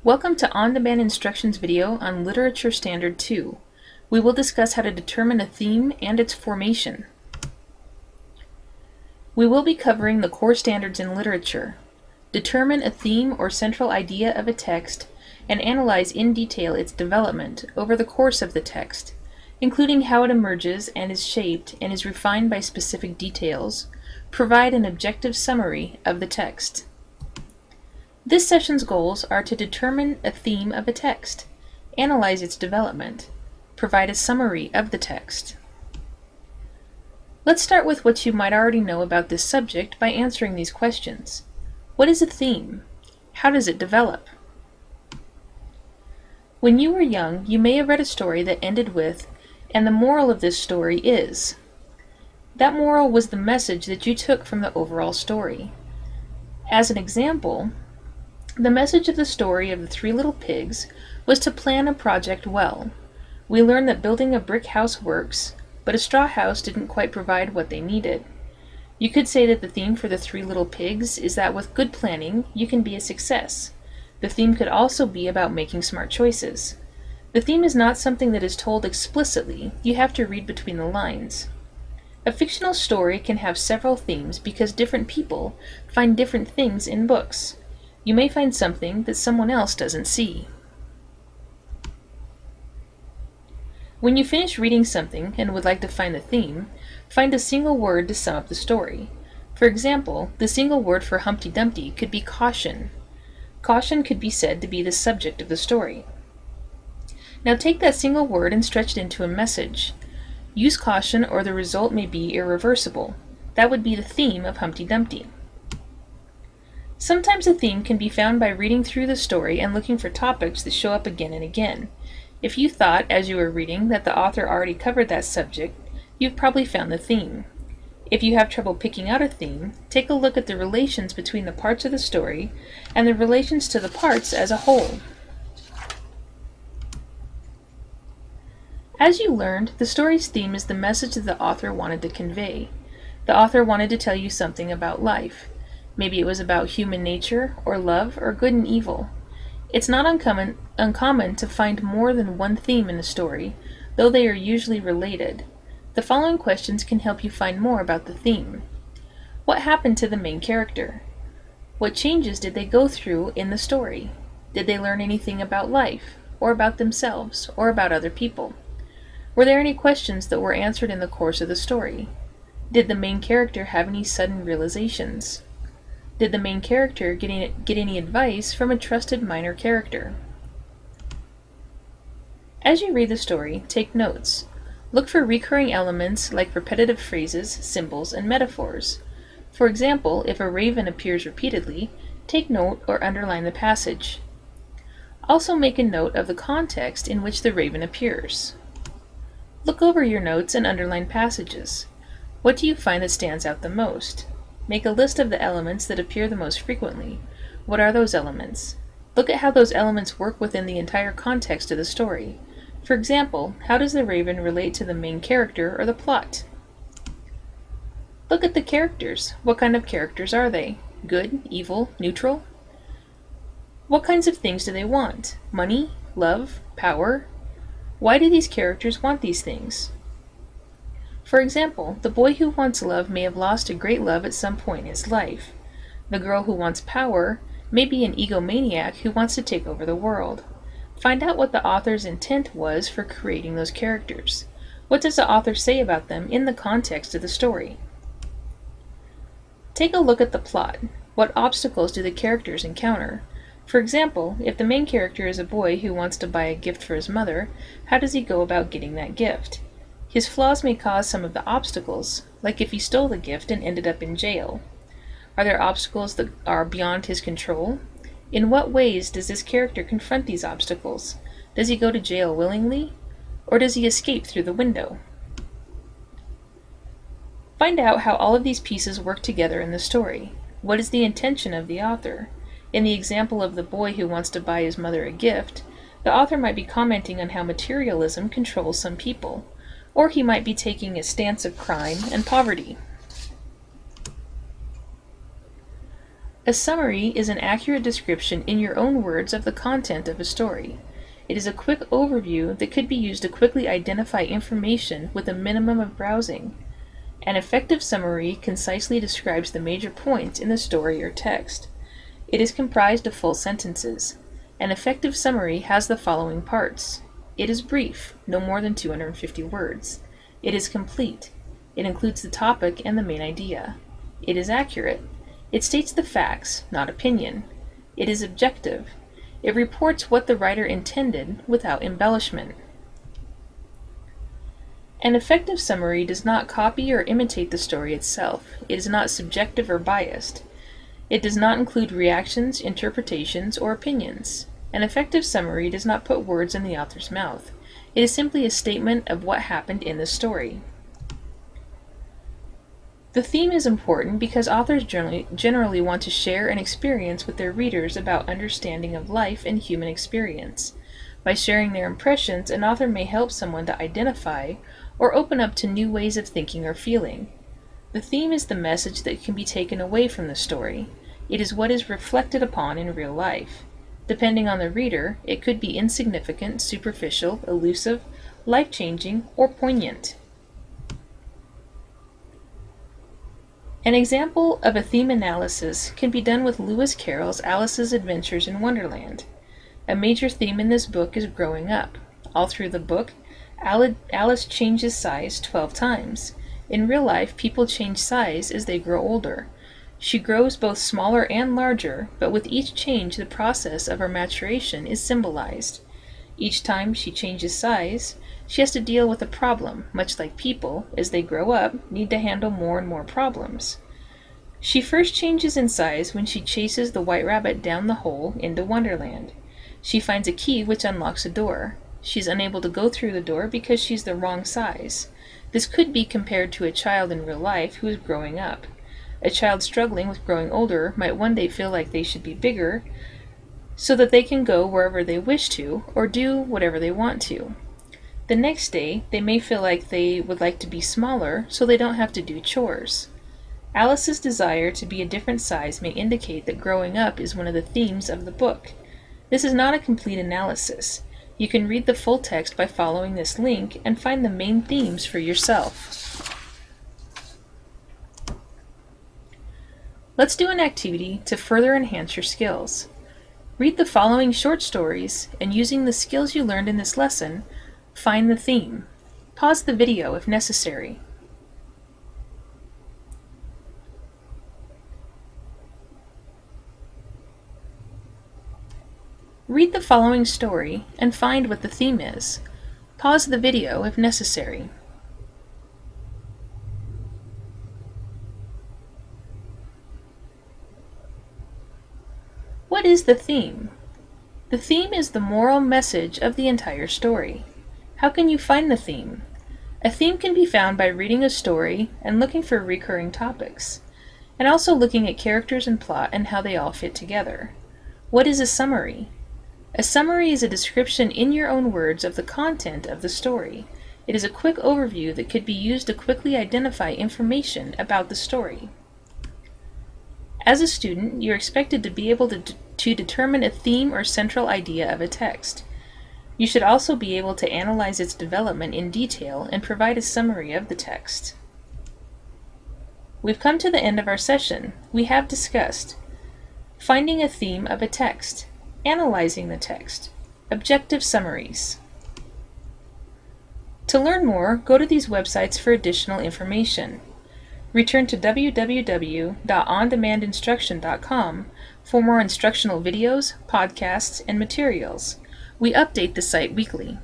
Welcome to On-Demand Instructions video on Literature Standard 2. We will discuss how to determine a theme and its formation. We will be covering the core standards in literature, determine a theme or central idea of a text, and analyze in detail its development over the course of the text, including how it emerges and is shaped and is refined by specific details, provide an objective summary of the text. This session's goals are to determine a theme of a text, analyze its development, provide a summary of the text. Let's start with what you might already know about this subject by answering these questions. What is a theme? How does it develop? When you were young, you may have read a story that ended with, "And the moral of this story is." That moral was the message that you took from the overall story. As an example, the message of the story of the Three Little Pigs was to plan a project well. We learned that building a brick house works, but a straw house didn't quite provide what they needed. You could say that the theme for the Three Little Pigs is that with good planning, you can be a success. The theme could also be about making smart choices. The theme is not something that is told explicitly. You have to read between the lines. A fictional story can have several themes because different people find different things in books. You may find something that someone else doesn't see. When you finish reading something and would like to find the theme, find a single word to sum up the story. For example, the single word for Humpty Dumpty could be caution. Caution could be said to be the subject of the story. Now take that single word and stretch it into a message. Use caution or the result may be irreversible. That would be the theme of Humpty Dumpty. Sometimes a theme can be found by reading through the story and looking for topics that show up again and again. If you thought, as you were reading, that the author already covered that subject, you've probably found the theme. If you have trouble picking out a theme, take a look at the relations between the parts of the story and the relations to the parts as a whole. As you learned, the story's theme is the message that the author wanted to convey. The author wanted to tell you something about life. Maybe it was about human nature, or love, or good and evil. It's not uncommon to find more than one theme in a story, though they are usually related. The following questions can help you find more about the theme. What happened to the main character? What changes did they go through in the story? Did they learn anything about life, or about themselves, or about other people? Were there any questions that were answered in the course of the story? Did the main character have any sudden realizations? Did the main character get any advice from a trusted minor character? As you read the story, take notes. Look for recurring elements like repetitive phrases, symbols, and metaphors. For example, if a raven appears repeatedly, take note or underline the passage. Also make a note of the context in which the raven appears. Look over your notes and underline passages. What do you find that stands out the most? Make a list of the elements that appear the most frequently. What are those elements? Look at how those elements work within the entire context of the story. For example, how does the raven relate to the main character or the plot? Look at the characters. What kind of characters are they? Good, evil, neutral? What kinds of things do they want? Money, love, power? Why do these characters want these things? For example, the boy who wants love may have lost a great love at some point in his life. The girl who wants power may be an egomaniac who wants to take over the world. Find out what the author's intent was for creating those characters. What does the author say about them in the context of the story? Take a look at the plot. What obstacles do the characters encounter? For example, if the main character is a boy who wants to buy a gift for his mother, how does he go about getting that gift? His flaws may cause some of the obstacles, like if he stole the gift and ended up in jail. Are there obstacles that are beyond his control? In what ways does this character confront these obstacles? Does he go to jail willingly? Or does he escape through the window? Find out how all of these pieces work together in the story. What is the intention of the author? In the example of the boy who wants to buy his mother a gift, the author might be commenting on how materialism controls some people, or he might be taking a stance of crime and poverty. A summary is an accurate description in your own words of the content of a story. It is a quick overview that could be used to quickly identify information with a minimum of browsing. An effective summary concisely describes the major points in the story or text. It is comprised of full sentences. An effective summary has the following parts. It is brief, no more than 250 words. It is complete. It includes the topic and the main idea. It is accurate. It states the facts, not opinion. It is objective. It reports what the writer intended without embellishment. An effective summary does not copy or imitate the story itself. It is not subjective or biased. It does not include reactions, interpretations, or opinions. An effective summary does not put words in the author's mouth. It is simply a statement of what happened in the story. The theme is important because authors generally want to share an experience with their readers about understanding of life and human experience. By sharing their impressions, an author may help someone to identify or open up to new ways of thinking or feeling. The theme is the message that can be taken away from the story. It is what is reflected upon in real life. Depending on the reader, it could be insignificant, superficial, elusive, life-changing, or poignant. An example of a theme analysis can be done with Lewis Carroll's Alice's Adventures in Wonderland. A major theme in this book is growing up. All through the book, Alice changes size 12 times. In real life, people change size as they grow older. She grows both smaller and larger, but with each change, the process of her maturation is symbolized. Each time she changes size, she has to deal with a problem, much like people, as they grow up, need to handle more and more problems. She first changes in size when she chases the White Rabbit down the hole into Wonderland. She finds a key which unlocks a door. She's unable to go through the door because she's the wrong size. This could be compared to a child in real life who is growing up. A child struggling with growing older might one day feel like they should be bigger so that they can go wherever they wish to or do whatever they want to. The next day, they may feel like they would like to be smaller so they don't have to do chores. Alice's desire to be a different size may indicate that growing up is one of the themes of the book. This is not a complete analysis. You can read the full text by following this link and find the main themes for yourself. Let's do an activity to further enhance your skills. Read the following short stories and using the skills you learned in this lesson, find the theme. Pause the video if necessary. Read the following story and find what the theme is. Pause the video if necessary. What is the theme? The theme is the moral message of the entire story. How can you find the theme? A theme can be found by reading a story and looking for recurring topics, and also looking at characters and plot and how they all fit together. What is a summary? A summary is a description in your own words of the content of the story. It is a quick overview that could be used to quickly identify information about the story. As a student, you're expected to be able to determine a theme or central idea of a text. You should also be able to analyze its development in detail and provide a summary of the text. We've come to the end of our session. We have discussed finding a theme of a text, analyzing the text, objective summaries. To learn more, go to these websites for additional information. Return to www.ondemandinstruction.com for more instructional videos, podcasts, and materials. We update the site weekly.